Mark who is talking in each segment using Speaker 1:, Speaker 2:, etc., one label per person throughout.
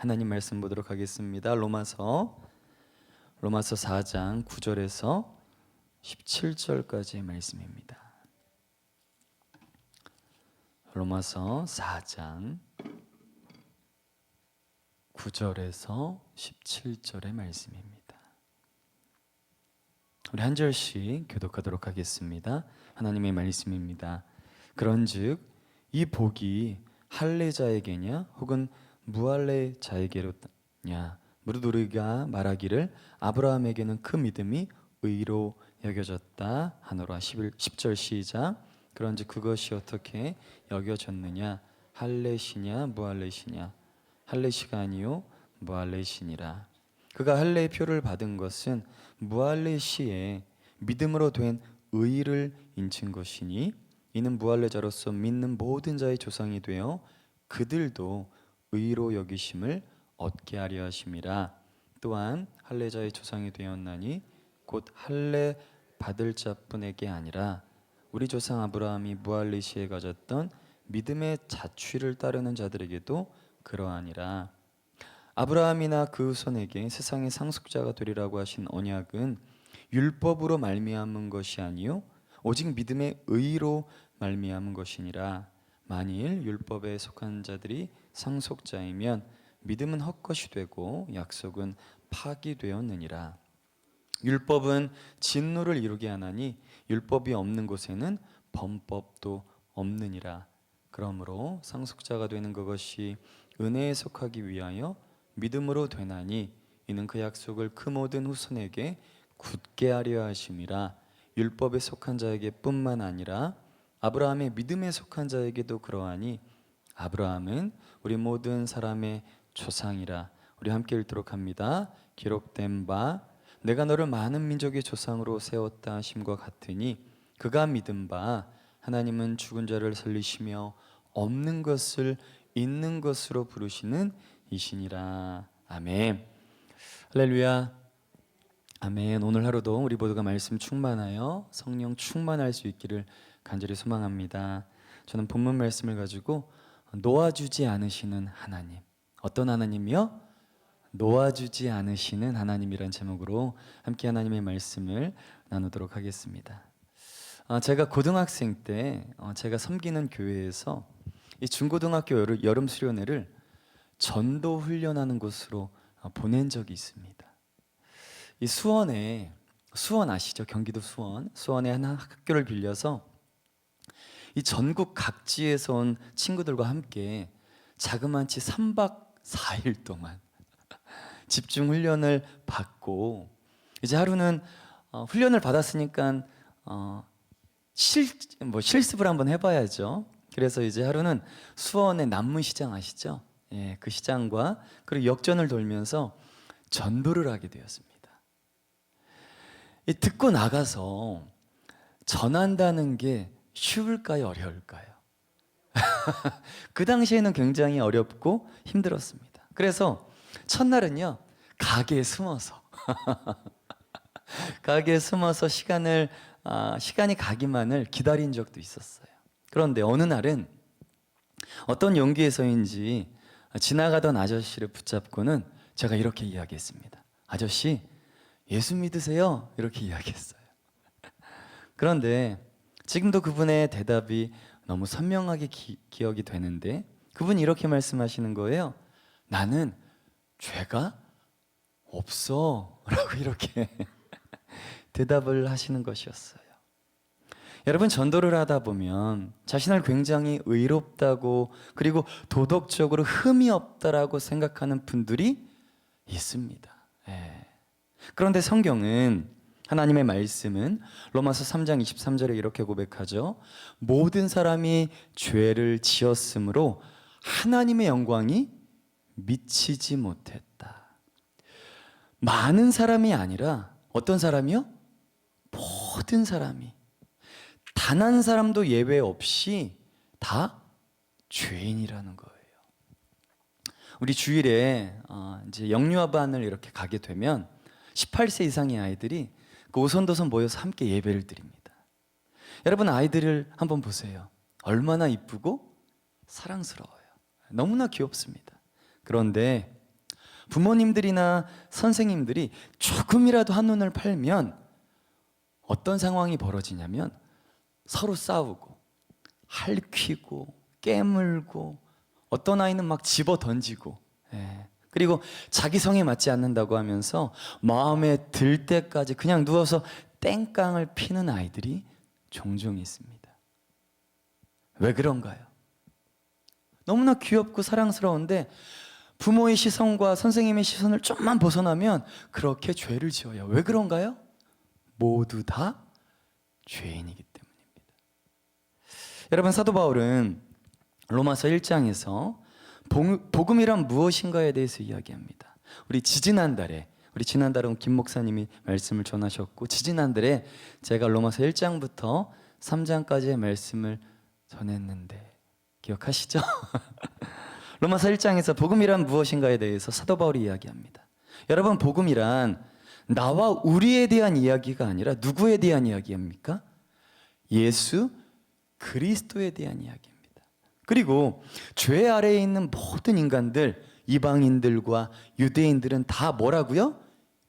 Speaker 1: 하나님 말씀 보도록 하겠습니다. 로마서 4장 9절에서 17절까지의 말씀입니다. 로마서 4장 9절에서 17절의 말씀입니다. 우리 한 절씩 교독하도록 하겠습니다. 하나님의 말씀입니다. 그런즉 이 복이 할례자에게냐 혹은 무할례자에게로냐? 무릇 우리가 말하기를 아브라함에게는 그 믿음이 의로 여겨졌다 하노라. 10절 시작. 그런즉 그것이 어떻게 여겨졌느냐? 할례시냐 무할례시냐? 할례시가 아니요 무할례시니라. 그가 할례의 표를 받은 것은 무할례시에 믿음으로 된 의를 인친 것이니 이는 무할례자로서 믿는 모든 자의 조상이 되어 그들도 의로 여기심을 얻게 하려 하심이라. 또한 할례자의 조상이 되었나니 곧 할례 받을 자뿐에게 아니라 우리 조상 아브라함이 무할례시에 가졌던 믿음의 자취를 따르는 자들에게도 그러하니라. 아브라함이나 그 후손에게 세상의 상속자가 되리라고 하신 언약은 율법으로 말미암은 것이 아니요 오직 믿음의 의로 말미암은 것이니라. 만일 율법에 속한 자들이 상속자이면 믿음은 헛것이 되고 약속은 파기되었느니라. 율법은 진노를 이루게 하나니 율법이 없는 곳에는 범법도 없느니라. 그러므로 상속자가 되는 그것이 은혜에 속하기 위하여 믿음으로 되나니 이는 그 약속을 그 모든 후손에게 굳게 하려 하심이라. 율법에 속한 자에게 뿐만 아니라 아브라함의 믿음에 속한 자에게도 그러하니 아브라함은 우리 모든 사람의 조상이라. 우리 함께 읽도록 합니다. 기록된 바 내가 너를 많은 민족의 조상으로 세웠다 하심과 같으니 그가 믿은 바 하나님은 죽은 자를 살리시며 없는 것을 있는 것으로 부르시는 이시니라. 아멘. 할렐루야. 아멘. 오늘 하루도 우리 모두가 말씀 충만하여 성령 충만할 수 있기를 간절히 소망합니다. 저는 본문 말씀을 가지고 놓아주지 않으시는 하나님. 어떤 하나님이요? 놓아주지 않으시는 하나님이란 제목으로 함께 하나님의 말씀을 나누도록 하겠습니다. 제가 고등학생 때 제가 섬기는 교회에서 이 중고등학교 여름 수련회를 전도 훈련하는 곳으로 보낸 적이 있습니다. 이 수원 아시죠? 경기도 수원의 한 학교를 빌려서 이 전국 각지에서 온 친구들과 함께 자그마치 3박 4일 동안 집중 훈련을 받고 이제 하루는 훈련을 받았으니까 실습을 한번 해봐야죠. 그래서 이제 하루는 수원의 남문시장 아시죠? 예, 그 시장과 그리고 역전을 돌면서 전도를 하게 되었습니다. 듣고 나가서 전한다는 게 쉬울까요? 어려울까요? 그 당시에는 굉장히 어렵고 힘들었습니다. 그래서 첫날은요 가게에 숨어서 시간이 가기만을 기다린 적도 있었어요. 그런데 어느 날은 어떤 용기에서인지 지나가던 아저씨를 붙잡고는 제가 이렇게 이야기했습니다. 아저씨 예수 믿으세요? 이렇게 이야기했어요. 그런데 지금도 그분의 대답이 너무 선명하게 기억이 되는데 그분이 이렇게 말씀하시는 거예요. 나는 죄가 없어 라고 이렇게 대답을 하시는 것이었어요. 여러분, 전도를 하다 보면 자신을 굉장히 의롭다고 그리고 도덕적으로 흠이 없다라고 생각하는 분들이 있습니다. 그런데 성경은, 하나님의 말씀은 로마서 3장 23절에 이렇게 고백하죠. 모든 사람이 죄를 지었으므로 하나님의 영광이 미치지 못했다. 많은 사람이 아니라 어떤 사람이요? 모든 사람이, 단 한 사람도 예외 없이 다 죄인이라는 거예요. 우리 주일에 이제 영유아반을 이렇게 가게 되면 18세 이상의 아이들이 그 오손도손 모여서 함께 예배를 드립니다. 여러분, 아이들을 한번 보세요. 얼마나 이쁘고 사랑스러워요. 너무나 귀엽습니다. 그런데 부모님들이나 선생님들이 조금이라도 한눈을 팔면 어떤 상황이 벌어지냐면 서로 싸우고 핥히고 깨물고 어떤 아이는 막 집어 던지고, 그리고 자기 성에 맞지 않는다고 하면서 마음에 들 때까지 그냥 누워서 땡깡을 피는 아이들이 종종 있습니다. 왜 그런가요? 너무나 귀엽고 사랑스러운데 부모의 시선과 선생님의 시선을 좀만 벗어나면 그렇게 죄를 지어요. 왜 그런가요? 모두 다 죄인이기 때문입니다. 여러분, 사도 바울은 로마서 1장에서 복음이란 무엇인가에 대해서 이야기합니다. 우리 지난달에 김 목사님이 말씀을 전하셨고, 지난달에 제가 로마서 1장부터 3장까지의 말씀을 전했는데 기억하시죠? 로마서 1장에서 복음이란 무엇인가에 대해서 사도 바울이 이야기합니다. 여러분, 복음이란 나와 우리에 대한 이야기가 아니라 누구에 대한 이야기입니까? 예수 그리스도에 대한 이야기입니다. 그리고 죄 아래에 있는 모든 인간들, 이방인들과 유대인들은 다 뭐라고요?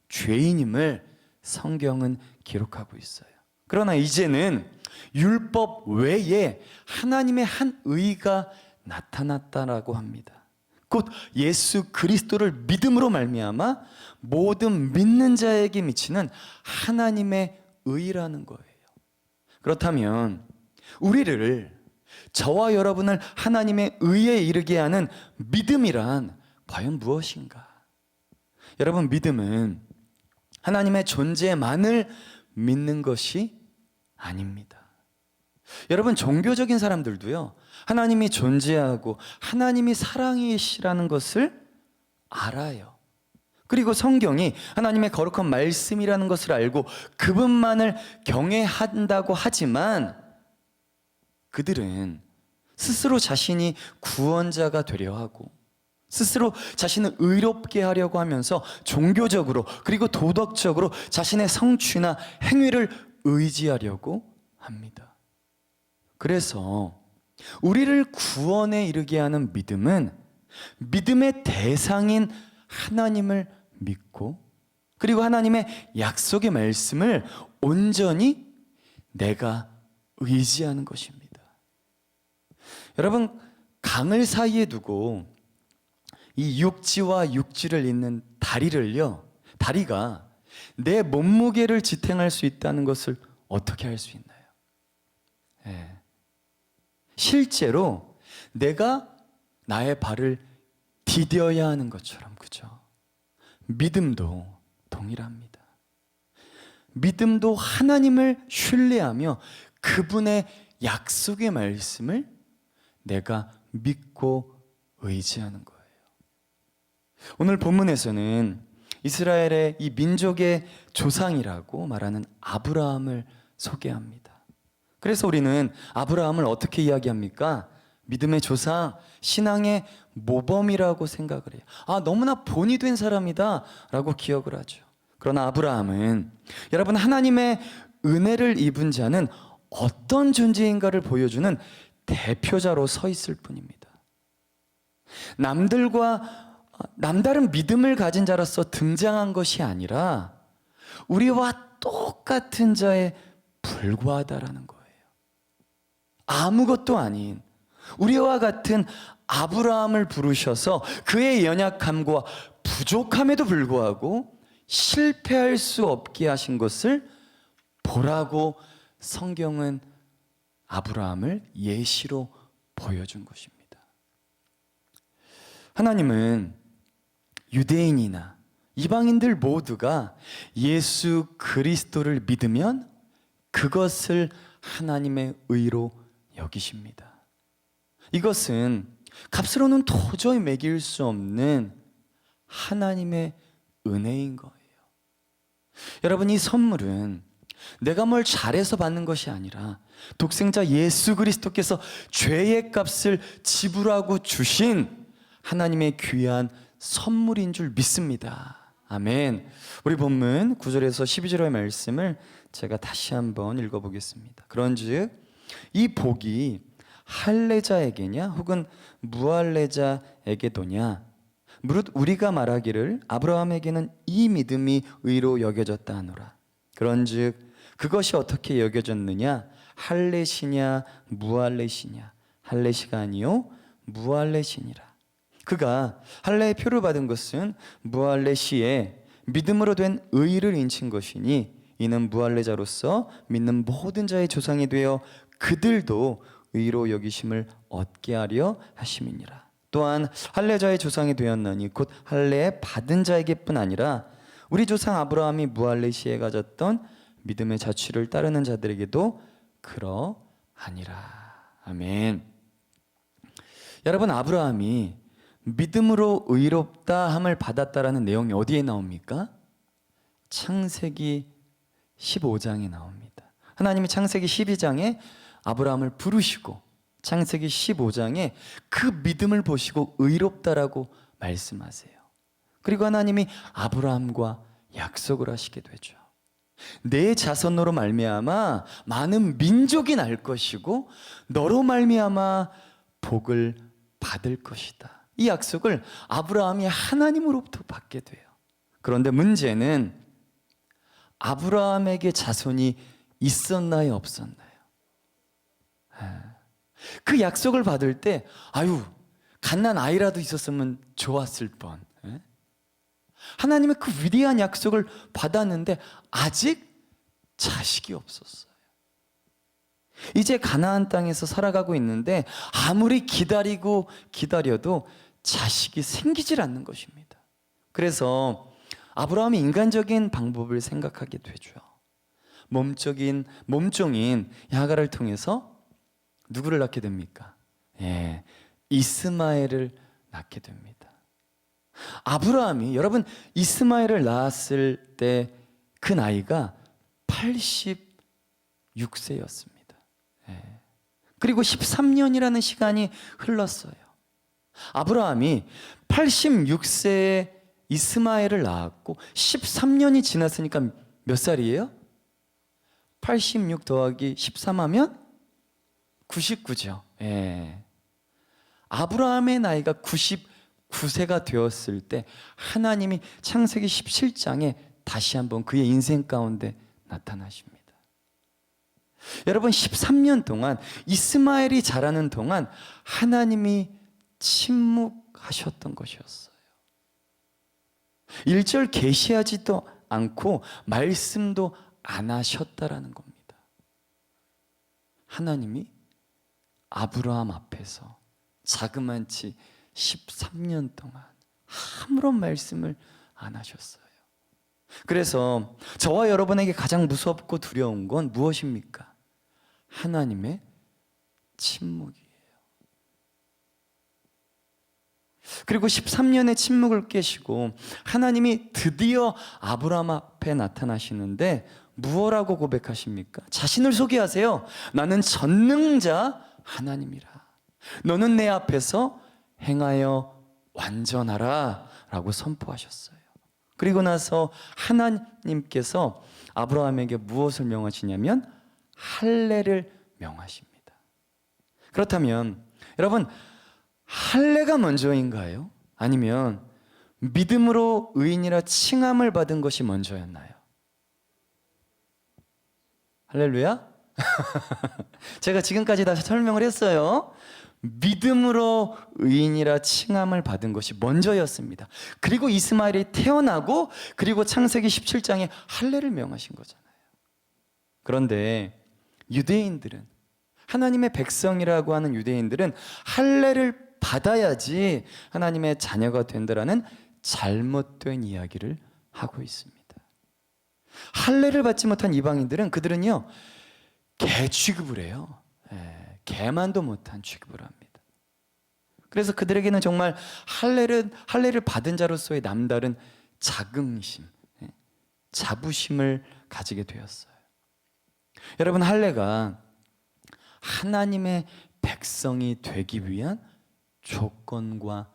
Speaker 1: 죄인임을 성경은 기록하고 있어요. 그러나 이제는 율법 외에 하나님의 한 의가 나타났다라고 합니다. 곧 예수 그리스도를 믿음으로 말미암아 모든 믿는 자에게 미치는 하나님의 의라는 거예요. 그렇다면 우리를, 저와 여러분을 하나님의 의에 이르게 하는 믿음이란 과연 무엇인가? 여러분, 믿음은 하나님의 존재만을 믿는 것이 아닙니다. 여러분, 종교적인 사람들도요, 하나님이 존재하고 하나님이 사랑이시라는 것을 알아요. 그리고 성경이 하나님의 거룩한 말씀이라는 것을 알고 그분만을 경외한다고 하지만 그들은 스스로 자신이 구원자가 되려 하고 스스로 자신을 의롭게 하려고 하면서 종교적으로 그리고 도덕적으로 자신의 성취나 행위를 의지하려고 합니다. 그래서 우리를 구원에 이르게 하는 믿음은 믿음의 대상인 하나님을 믿고 그리고 하나님의 약속의 말씀을 온전히 내가 의지하는 것입니다. 여러분, 강을 사이에 두고 이 육지와 육지를 잇는 다리가 내 몸무게를 지탱할 수 있다는 것을 어떻게 할 수 있나요? 실제로 내가 나의 발을 디뎌야 하는 것처럼, 그죠? 믿음도 동일합니다. 믿음도 하나님을 신뢰하며 그분의 약속의 말씀을 내가 믿고 의지하는 거예요. 오늘 본문에서는 이스라엘의 이 민족의 조상이라고 말하는 아브라함을 소개합니다. 그래서 우리는 아브라함을 어떻게 이야기합니까? 믿음의 조상, 신앙의 모범이라고 생각을 해요. 너무나 본이 된 사람이다 라고 기억을 하죠. 그러나 아브라함은, 여러분, 하나님의 은혜를 입은 자는 어떤 존재인가를 보여주는 대표자로 서 있을 뿐입니다. 남다른 믿음을 가진 자로서 등장한 것이 아니라 우리와 똑같은 자에 불과하다라는 거예요. 아무것도 아닌 우리와 같은 아브라함을 부르셔서 그의 연약함과 부족함에도 불구하고 실패할 수 없게 하신 것을 보라고 성경은 아브라함을 예시로 보여준 것입니다. 하나님은 유대인이나 이방인들 모두가 예수 그리스도를 믿으면 그것을 하나님의 의로 여기십니다. 이것은 값으로는 도저히 매길 수 없는 하나님의 은혜인 거예요. 여러분, 이 선물은 내가 뭘 잘해서 받는 것이 아니라 독생자 예수 그리스도께서 죄의 값을 지불하고 주신 하나님의 귀한 선물인 줄 믿습니다. 아멘. 우리 본문 9절에서 12절의 말씀을 제가 다시 한번 읽어보겠습니다. 그런즉 이 복이 할례자에게냐 혹은 무할례자에게도냐, 무릇 우리가 말하기를 아브라함에게는 이 믿음이 의로 여겨졌다 하노라. 그런즉 그것이 어떻게 여겨졌느냐? 할례시냐 무할례시냐? 할례시가 아니요 무할례시니라. 그가 할례의 표를 받은 것은 무할례시에 믿음으로 된 의를 인친 것이니 이는 무할례자로서 믿는 모든 자의 조상이 되어 그들도 의로 여기심을 얻게 하려 하심이니라. 또한 할례자의 조상이 되었나니 곧 할례에 받은 자에게뿐 아니라 우리 조상 아브라함이 무할례시에 가졌던 믿음의 자취를 따르는 자들에게도 그러하니라. 아멘. 여러분, 아브라함이 믿음으로 의롭다 함을 받았다라는 내용이 어디에 나옵니까? 창세기 15장에 나옵니다. 하나님이 창세기 12장에 아브라함을 부르시고 창세기 15장에 그 믿음을 보시고 의롭다라고 말씀하세요. 그리고 하나님이 아브라함과 약속을 하시게 되죠. 내 자손으로 말미암아 많은 민족이 날 것이고 너로 말미암아 복을 받을 것이다. 이 약속을 아브라함이 하나님으로부터 받게 돼요. 그런데 문제는 아브라함에게 자손이 있었나요, 없었나요? 그 약속을 받을 때 갓난 아이라도 있었으면 좋았을 뻔. 하나님의 그 위대한 약속을 받았는데 아직 자식이 없었어요. 이제 가나안 땅에서 살아가고 있는데 아무리 기다려도 자식이 생기질 않는 것입니다. 그래서 아브라함이 인간적인 방법을 생각하게 되죠. 몸종인 하갈을 통해서 누구를 낳게 됩니까? 이스마엘을 낳게 됩니다. 아브라함이 여러분 이스마엘을 낳았을 때 그 나이가 86세였습니다. 그리고 13년이라는 시간이 흘렀어요. 아브라함이 86세에 이스마엘을 낳았고 13년이 지났으니까 몇 살이에요? 86 더하기 13 하면 99죠. 아브라함의 나이가 99세가 되었을 때 하나님이 창세기 17장에 다시 한번 그의 인생 가운데 나타나십니다. 여러분 13년 동안 이스마엘이 자라는 동안 하나님이 침묵하셨던 것이었어요. 1절 계시하지도 않고 말씀도 안 하셨다라는 겁니다. 하나님이 아브라함 앞에서 자그만치 13년 동안 아무런 말씀을 안 하셨어요. 그래서 저와 여러분에게 가장 무섭고 두려운 건 무엇입니까? 하나님의 침묵이에요. 그리고 13년의 침묵을 깨시고 하나님이 드디어 아브라함 앞에 나타나시는데 무엇라고 고백하십니까? 자신을 소개하세요. 나는 전능자 하나님이라. 너는 내 앞에서 행하여 완전하라 라고 선포하셨어요. 그리고 나서 하나님께서 아브라함에게 무엇을 명하시냐면 할례를 명하십니다. 그렇다면 여러분 할례가 먼저인가요? 아니면 믿음으로 의인이라 칭함을 받은 것이 먼저였나요? 할렐루야? 제가 지금까지 다 설명을 했어요. 믿음으로 의인이라 칭함을 받은 것이 먼저였습니다. 그리고 이스마엘이 태어나고 그리고 창세기 17장에 할례를 명하신 거잖아요. 그런데 유대인들은 하나님의 백성이라고 하는 유대인들은 할례를 받아야지 하나님의 자녀가 된다라는 잘못된 이야기를 하고 있습니다. 할례를 받지 못한 이방인들은 그들은요 개 취급을 해요. 개만도 못한 취급을 합니다. 그래서 그들에게는 정말 할례를 받은 자로서의 남다른 자긍심, 자부심을 가지게 되었어요. 여러분 할례가 하나님의 백성이 되기 위한 조건과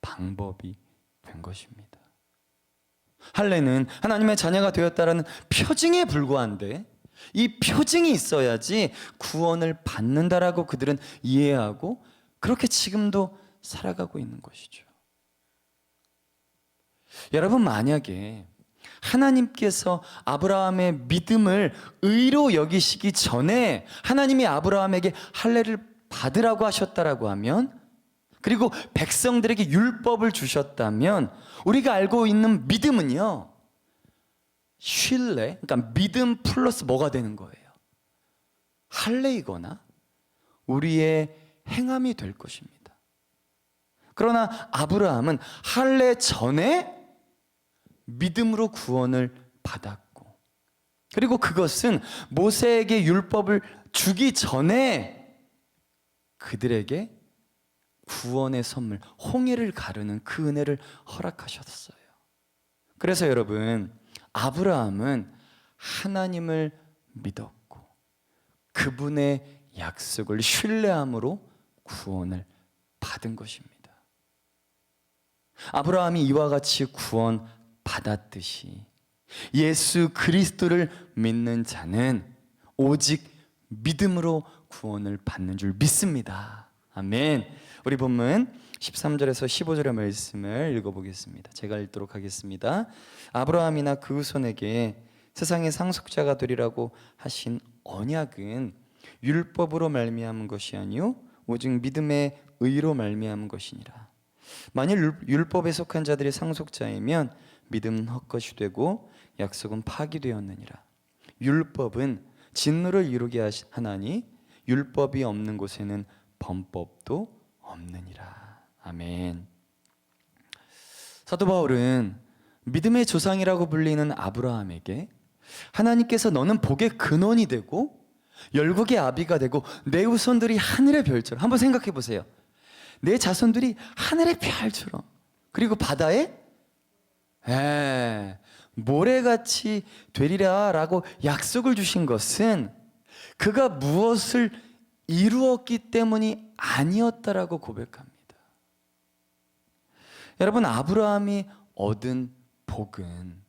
Speaker 1: 방법이 된 것입니다. 할례는 하나님의 자녀가 되었다라는 표징에 불과한데 이 표징이 있어야지 구원을 받는다라고 그들은 이해하고 그렇게 지금도 살아가고 있는 것이죠. 여러분, 만약에 하나님께서 아브라함의 믿음을 의로 여기시기 전에 하나님이 아브라함에게 할례를 받으라고 하셨다라고 하면, 그리고 백성들에게 율법을 주셨다면, 우리가 알고 있는 믿음은요, 신뢰, 그러니까 믿음 플러스 뭐가 되는 거예요? 할례이거나 우리의 행함이 될 것입니다. 그러나 아브라함은 할례 전에 믿음으로 구원을 받았고, 그리고 그것은 모세에게 율법을 주기 전에 그들에게 구원의 선물, 홍해를 가르는 그 은혜를 허락하셨어요. 그래서 여러분, 아브라함은 하나님을 믿었고 그분의 약속을 신뢰함으로 구원을 받은 것입니다. 아브라함이 이와 같이 구원 받았듯이 예수 그리스도를 믿는 자는 오직 믿음으로 구원을 받는 줄 믿습니다. 아멘. 우리 본문 13절에서 15절의 말씀을 읽어보겠습니다. 제가 읽도록 하겠습니다. 아브라함이나 그 후손에게 세상의 상속자가 되리라고 하신 언약은 율법으로 말미암은 것이 아니요 오직 믿음의 의로 말미암은 것이니라. 만일 율법에 속한 자들이 상속자이면 믿음은 헛것이 되고 약속은 파기되었느니라. 율법은 진노를 이루게 하나니 율법이 없는 곳에는 범법도 없느니라. 아멘. 사도 바울은 믿음의 조상이라고 불리는 아브라함에게 하나님께서 너는 복의 근원이 되고 열국의 아비가 되고 내 후손들이 하늘의 별처럼, 한번 생각해 보세요. 내 자손들이 하늘의 별처럼, 그리고 바다에 모래같이 되리라 라고 약속을 주신 것은 그가 무엇을 이루었기 때문이 아니었다라고 고백합니다. 여러분, 아브라함이 얻은 복은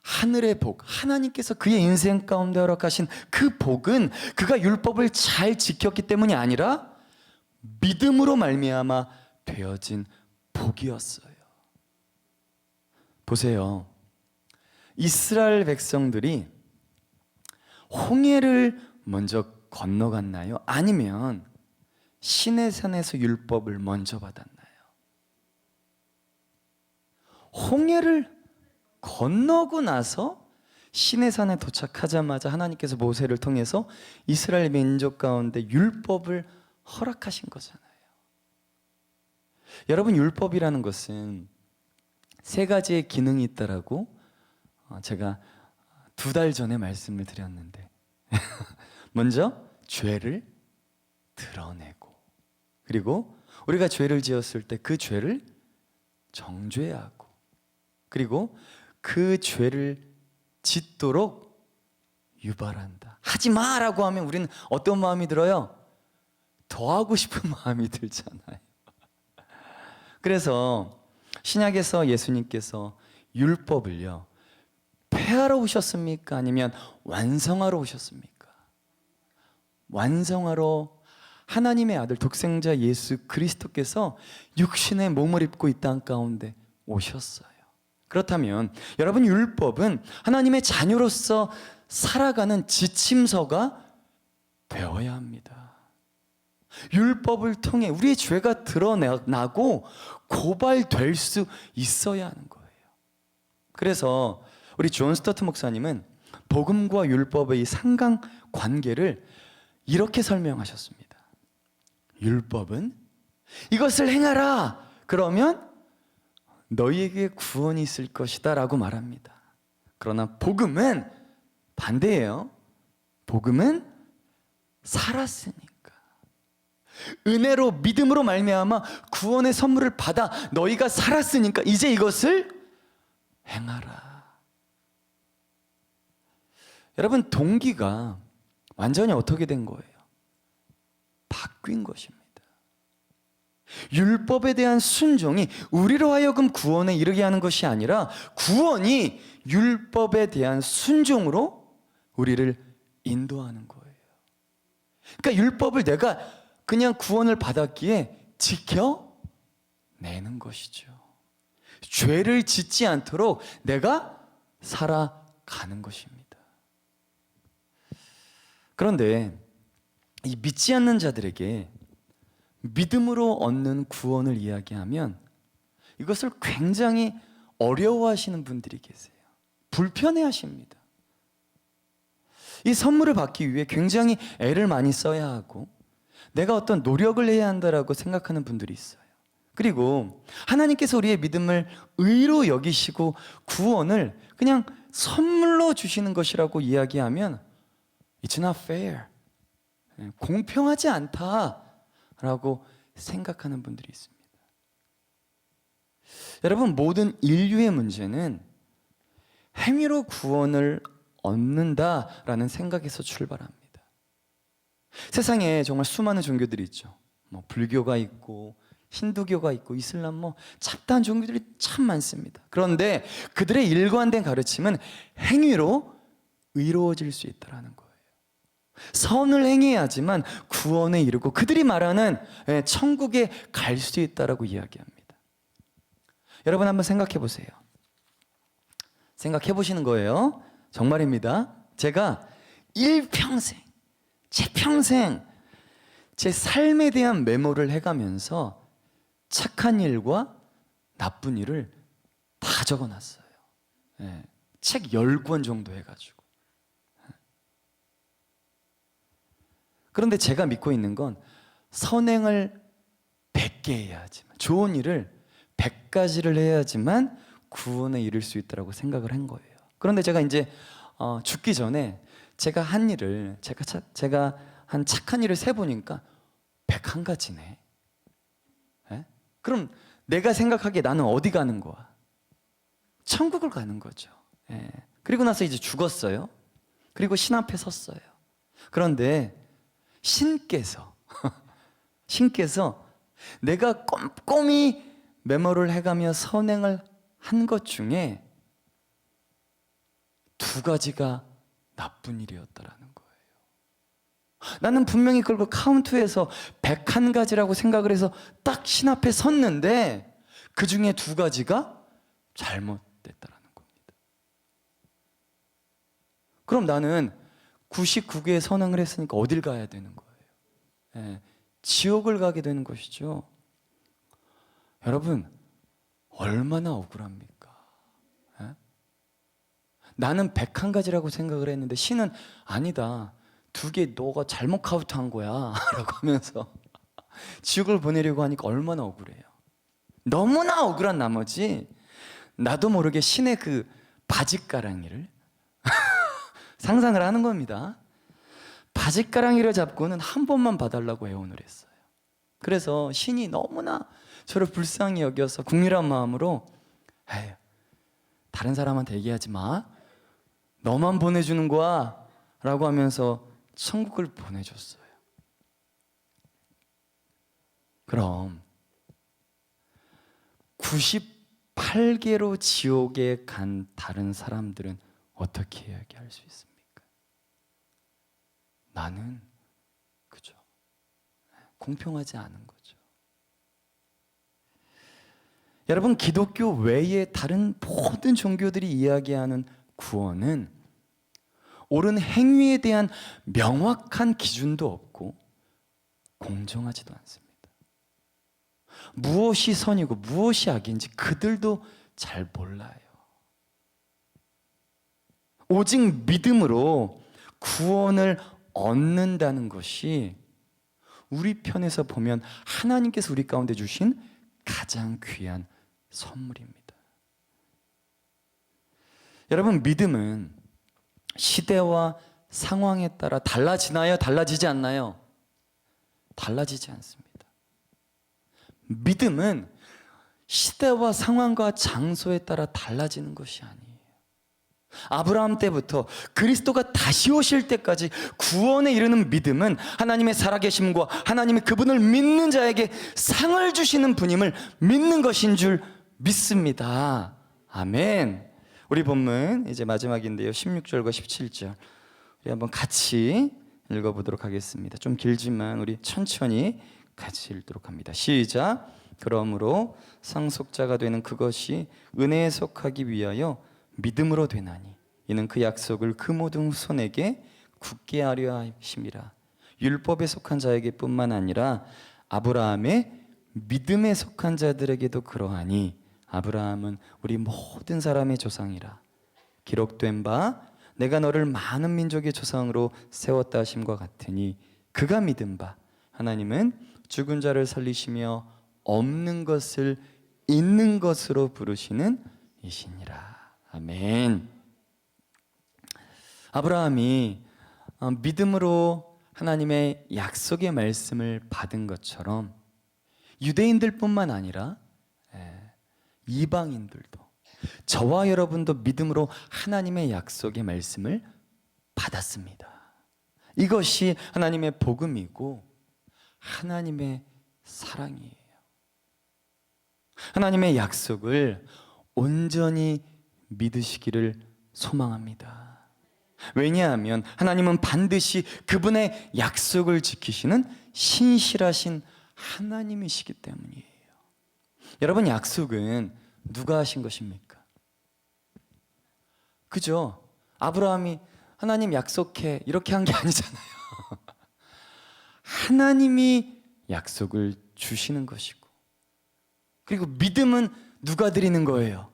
Speaker 1: 하늘의 복, 하나님께서 그의 인생 가운데 허락하신 그 복은 그가 율법을 잘 지켰기 때문이 아니라 믿음으로 말미암아 되어진 복이었어요. 보세요. 이스라엘 백성들이 홍해를 먼저 건너갔나요? 아니면 시내산에서 율법을 먼저 받았나요? 홍해를 건너고 나서 시내산에 도착하자마자 하나님께서 모세를 통해서 이스라엘 민족 가운데 율법을 허락하신 거잖아요. 여러분, 율법이라는 것은 세 가지의 기능이 있다라고 제가 2달 전에 말씀을 드렸는데 먼저 죄를 드러내고, 그리고 우리가 죄를 지었을 때 그 죄를 정죄하고, 그리고 그 죄를 짓도록 유발한다. 하지 마라고 하면 우리는 어떤 마음이 들어요? 더 하고 싶은 마음이 들잖아요. 그래서 신약에서 예수님께서 율법을요, 폐하러 오셨습니까? 아니면 완성하러 오셨습니까? 완성하러, 하나님의 아들 독생자 예수 그리스도께서 육신의 몸을 입고 이 땅 가운데 오셨어요. 그렇다면 여러분, 율법은 하나님의 자녀로서 살아가는 지침서가 되어야 합니다. 율법을 통해 우리의 죄가 드러나고 고발될 수 있어야 하는 거예요. 그래서 우리 존 스토트 목사님은 복음과 율법의 이 상관관계를 이렇게 설명하셨습니다. 율법은 이것을 행하라, 그러면 너희에게 구원이 있을 것이다 라고 말합니다. 그러나 복음은 반대예요. 복음은 살았으니까, 은혜로 믿음으로 말미암아 구원의 선물을 받아 너희가 살았으니까 이제 이것을 행하라. 여러분, 동기가 완전히 어떻게 된 거예요? 바뀐 것입니다. 율법에 대한 순종이 우리로 하여금 구원에 이르게 하는 것이 아니라 구원이 율법에 대한 순종으로 우리를 인도하는 거예요. 그러니까 율법을 내가 그냥 구원을 받았기에 지켜내는 것이죠. 죄를 짓지 않도록 내가 살아가는 것입니다. 그런데 이 믿지 않는 자들에게 믿음으로 얻는 구원을 이야기하면 이것을 굉장히 어려워하시는 분들이 계세요. 불편해하십니다. 이 선물을 받기 위해 굉장히 애를 많이 써야 하고 내가 어떤 노력을 해야 한다라고 생각하는 분들이 있어요. 그리고 하나님께서 우리의 믿음을 의로 여기시고 구원을 그냥 선물로 주시는 것이라고 이야기하면 It's not fair. 공평하지 않다라고 생각하는 분들이 있습니다. 여러분, 모든 인류의 문제는 행위로 구원을 얻는다라는 생각에서 출발합니다. 세상에 정말 수많은 종교들이 있죠. 불교가 있고 힌두교가 있고 이슬람 잡다한 종교들이 참 많습니다. 그런데 그들의 일관된 가르침은 행위로 의로워질 수 있다는 거예요. 선을 행해야지만 구원에 이르고 그들이 말하는 천국에 갈 수 있다라고 이야기합니다. 여러분 한번 생각해 보세요. 생각해 보시는 거예요. 정말입니다. 제가 제 평생 제 삶에 대한 메모를 해가면서 착한 일과 나쁜 일을 다 적어놨어요. 책 10권 정도 해가지고. 그런데 제가 믿고 있는 건 선행을 100개 해야지만, 좋은 일을 100가지를 해야지만 구원에 이를 수 있다고 생각을 한 거예요. 그런데 제가 이제 죽기 전에 제가 한 일을, 제가 한 착한 일을 세보니까 101가지네. 그럼 내가 생각하기에 나는 어디 가는 거야? 천국을 가는 거죠. 그리고 나서 이제 죽었어요. 그리고 신 앞에 섰어요. 그런데 신께서 내가 꼼꼼히 메모를 해가며 선행을 한 것 중에 2가지가 나쁜 일이었다라는 거예요. 나는 분명히 그걸 카운트해서 101가지라고 생각을 해서 딱 신 앞에 섰는데 그 중에 2가지가 잘못됐다라는 겁니다. 그럼 나는 99개의 선행을 했으니까 어딜 가야 되는 거예요? 지옥을 가게 되는 것이죠. 여러분, 얼마나 억울합니까? 나는 101가지라고 생각을 했는데 신은 아니다, 2개 너가 잘못 카운트한 거야 라고 하면서 지옥을 보내려고 하니까 얼마나 억울해요. 너무나 억울한 나머지 나도 모르게 신의 그 바짓가랑이를 상상을 하는 겁니다. 바짓가랑이를 잡고는 한 번만 봐달라고 애원을 했어요. 그래서 신이 너무나 저를 불쌍히 여겨서 국률한 마음으로 에휴, 다른 사람한테 얘기하지 마, 너만 보내주는 거야 라고 하면서 천국을 보내줬어요. 그럼 98개로 지옥에 간 다른 사람들은 어떻게 이야기할 수 있습니까? 나는 그죠, 공평하지 않은 거죠. 여러분, 기독교 외에 다른 모든 종교들이 이야기하는 구원은 옳은 행위에 대한 명확한 기준도 없고 공정하지도 않습니다. 무엇이 선이고 무엇이 악인지 그들도 잘 몰라요. 오직 믿음으로 구원을 얻는다는 것이 우리 편에서 보면 하나님께서 우리 가운데 주신 가장 귀한 선물입니다. 여러분, 믿음은 시대와 상황에 따라 달라지나요? 달라지지 않나요? 달라지지 않습니다. 믿음은 시대와 상황과 장소에 따라 달라지는 것이 아니에요. 아브라함 때부터 그리스도가 다시 오실 때까지 구원에 이르는 믿음은 하나님의 살아계심과 하나님이 그분을 믿는 자에게 상을 주시는 분임을 믿는 것인 줄 믿습니다. 아멘. 우리 본문 이제 마지막인데요, 16절과 17절 우리 한번 같이 읽어보도록 하겠습니다. 좀 길지만 우리 천천히 같이 읽도록 합니다. 시작. 그러므로 상속자가 되는 그것이 은혜에 속하기 위하여 믿음으로 되나니 이는 그 약속을 그 모든 후손에게 굳게 하려 하심이라. 율법에 속한 자에게뿐만 아니라 아브라함의 믿음에 속한 자들에게도 그러하니 아브라함은 우리 모든 사람의 조상이라. 기록된 바 내가 너를 많은 민족의 조상으로 세웠다 하심과 같으니 그가 믿은 바 하나님은 죽은 자를 살리시며 없는 것을 있는 것으로 부르시는 이시니라. 아멘. 아브라함이 믿음으로 하나님의 약속의 말씀을 받은 것처럼 유대인들뿐만 아니라 이방인들도, 저와 여러분도 믿음으로 하나님의 약속의 말씀을 받았습니다. 이것이 하나님의 복음이고 하나님의 사랑이에요. 하나님의 약속을 온전히 믿으시기를 소망합니다. 왜냐하면 하나님은 반드시 그분의 약속을 지키시는 신실하신 하나님이시기 때문이에요. 여러분, 약속은 누가 하신 것입니까? 그죠? 아브라함이 하나님 약속해 이렇게 한 게 아니잖아요. 하나님이 약속을 주시는 것이고, 그리고 믿음은 누가 드리는 거예요?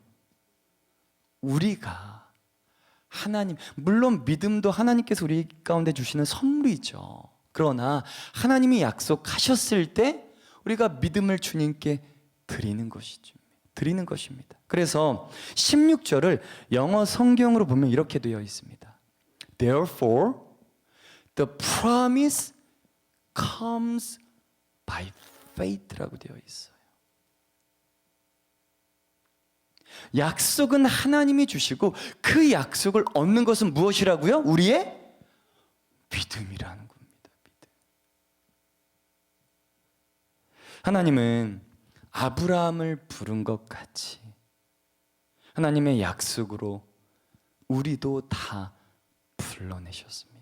Speaker 1: 우리가. 하나님, 물론 믿음도 하나님께서 우리 가운데 주시는 선물이죠. 그러나 하나님이 약속하셨을 때 우리가 믿음을 주님께 드리는 것입니다. 그래서 16절을 영어 성경으로 보면 이렇게 되어 있습니다. Therefore, the promise comes by faith라고 되어 있어요. 약속은 하나님이 주시고 그 약속을 얻는 것은 무엇이라고요? 우리의 믿음이라는 겁니다. 믿음. 하나님은 아브라함을 부른 것 같이 하나님의 약속으로 우리도 다 불러내셨습니다.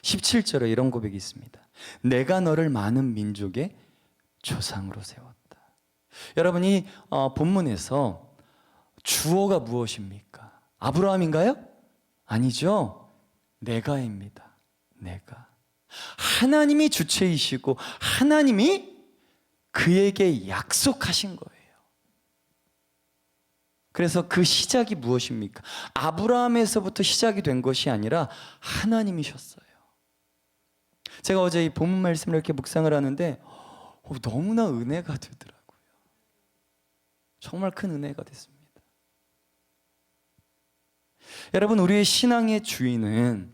Speaker 1: 17절에 이런 고백이 있습니다. 내가 너를 많은 민족의 조상으로 세웠다. 여러분이 본문에서 주어가 무엇입니까? 아브라함인가요? 아니죠. 내가입니다. 내가. 하나님이 주체이시고 하나님이 그에게 약속하신 거예요. 그래서 그 시작이 무엇입니까? 아브라함에서부터 시작이 된 것이 아니라 하나님이셨어요. 제가 어제 이 본문 말씀을 이렇게 묵상을 하는데 너무나 은혜가 되더라고요. 정말 큰 은혜가 됐습니다. 여러분, 우리의 신앙의 주인은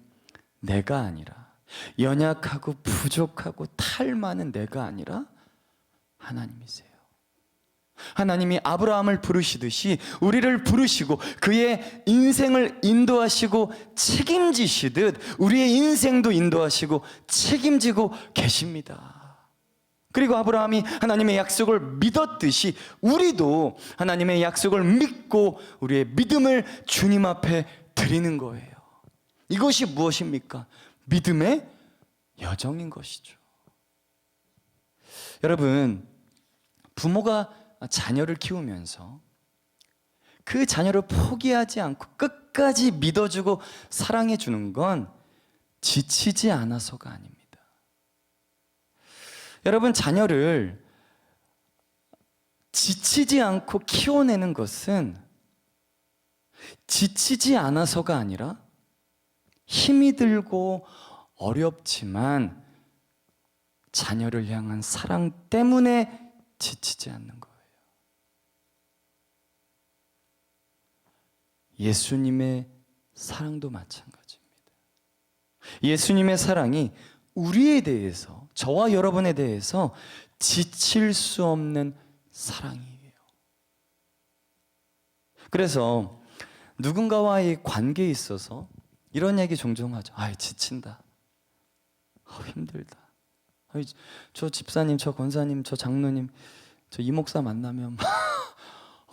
Speaker 1: 내가 아니라, 연약하고 부족하고 탈 많은 내가 아니라 하나님이세요. 하나님이 아브라함을 부르시듯이 우리를 부르시고 그의 인생을 인도하시고 책임지시듯 우리의 인생도 인도하시고 책임지고 계십니다. 그리고 아브라함이 하나님의 약속을 믿었듯이 우리도 하나님의 약속을 믿고 우리의 믿음을 주님 앞에 드리는 거예요. 이것이 무엇입니까? 믿음의 여정인 것이죠. 여러분, 부모가 자녀를 키우면서 그 자녀를 포기하지 않고 끝까지 믿어주고 사랑해주는 건 지치지 않아서가 아닙니다. 여러분, 자녀를 지치지 않고 키워내는 것은 지치지 않아서가 아니라 힘이 들고 어렵지만 자녀를 향한 사랑 때문에 지치지 않는 거예요. 예수님의 사랑도 마찬가지입니다. 예수님의 사랑이 우리에 대해서, 저와 여러분에 대해서 지칠 수 없는 사랑이에요. 그래서 누군가와의 관계에 있어서 이런 얘기 종종 하죠. 지친다. 힘들다. 저 집사님, 저 권사님, 저 장로님, 저 이 목사 만나면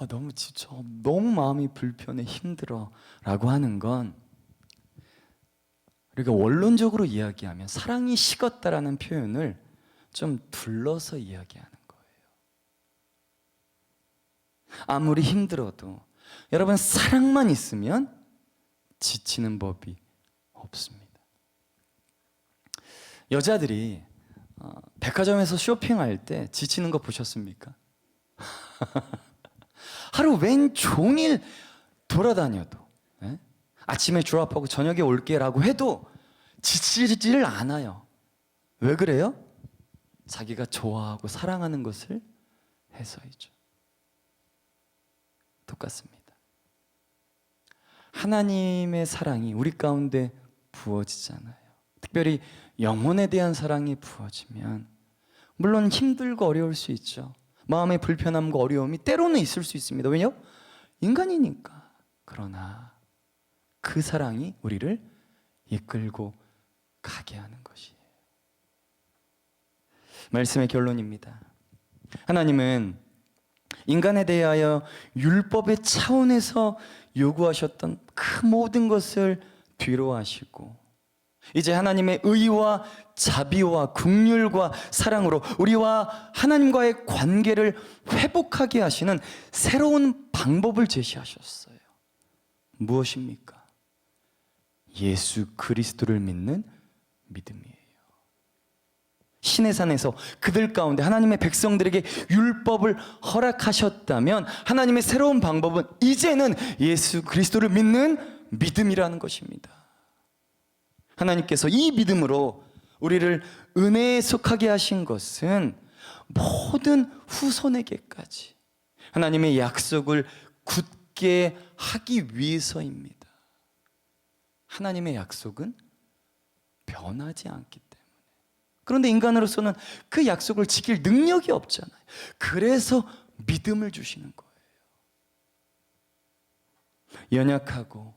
Speaker 1: 너무 지쳐, 너무 마음이 불편해, 힘들어 라고 하는 건, 우리가 원론적으로 이야기하면 사랑이 식었다라는 표현을 좀 둘러서 이야기하는 거예요. 아무리 힘들어도 여러분 사랑만 있으면 지치는 법이 없습니다. 여자들이 백화점에서 쇼핑할 때 지치는 거 보셨습니까? 하루 왼종일 돌아다녀도 아침에 졸업하고 저녁에 올게라고 해도 지치지를 않아요. 왜 그래요? 자기가 좋아하고 사랑하는 것을 해서이죠. 똑같습니다. 하나님의 사랑이 우리 가운데 부어지잖아요. 특별히 영혼에 대한 사랑이 부어지면 물론 힘들고 어려울 수 있죠. 마음의 불편함과 어려움이 때로는 있을 수 있습니다. 왜냐? 인간이니까. 그러나 그 사랑이 우리를 이끌고 가게 하는 것이에요. 말씀의 결론입니다. 하나님은 인간에 대하여 율법의 차원에서 요구하셨던 그 모든 것을 뒤로 하시고 이제 하나님의 의와 자비와 긍휼과 사랑으로 우리와 하나님과의 관계를 회복하게 하시는 새로운 방법을 제시하셨어요. 무엇입니까? 예수 그리스도를 믿는 믿음이에요. 시내산에서 그들 가운데 하나님의 백성들에게 율법을 허락하셨다면 하나님의 새로운 방법은 이제는 예수 그리스도를 믿는 믿음이라는 것입니다. 하나님께서 이 믿음으로 우리를 은혜에 속하게 하신 것은 모든 후손에게까지 하나님의 약속을 굳게 하기 위해서입니다. 하나님의 약속은 변하지 않기 때문에. 그런데 인간으로서는 그 약속을 지킬 능력이 없잖아요. 그래서 믿음을 주시는 거예요. 연약하고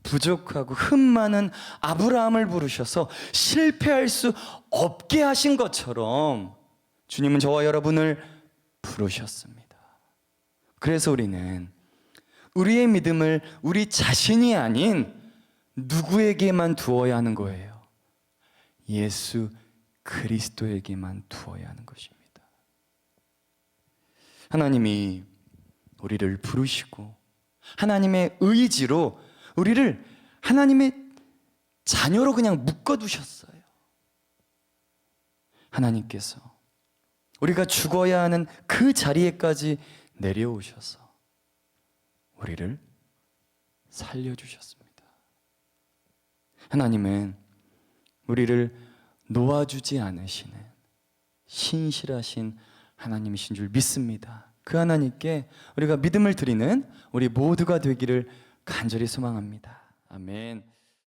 Speaker 1: 부족하고 흠 많은 아브라함을 부르셔서 실패할 수 없게 하신 것처럼 주님은 저와 여러분을 부르셨습니다. 그래서 우리는 우리의 믿음을 우리 자신이 아닌 누구에게만 두어야 하는 거예요? 예수 그리스도에게만 두어야 하는 것입니다. 하나님이 우리를 부르시고 하나님의 의지로 우리를 하나님의 자녀로 그냥 묶어두셨어요. 하나님께서 우리가 죽어야 하는 그 자리에까지 내려오셔서 우리를 살려주셨습니다. 하나님은 우리를 놓아주지 않으시는 신실하신 하나님이신 줄 믿습니다. 그 하나님께 우리가 믿음을 드리는 우리 모두가 되기를 간절히 소망합니다. 아멘.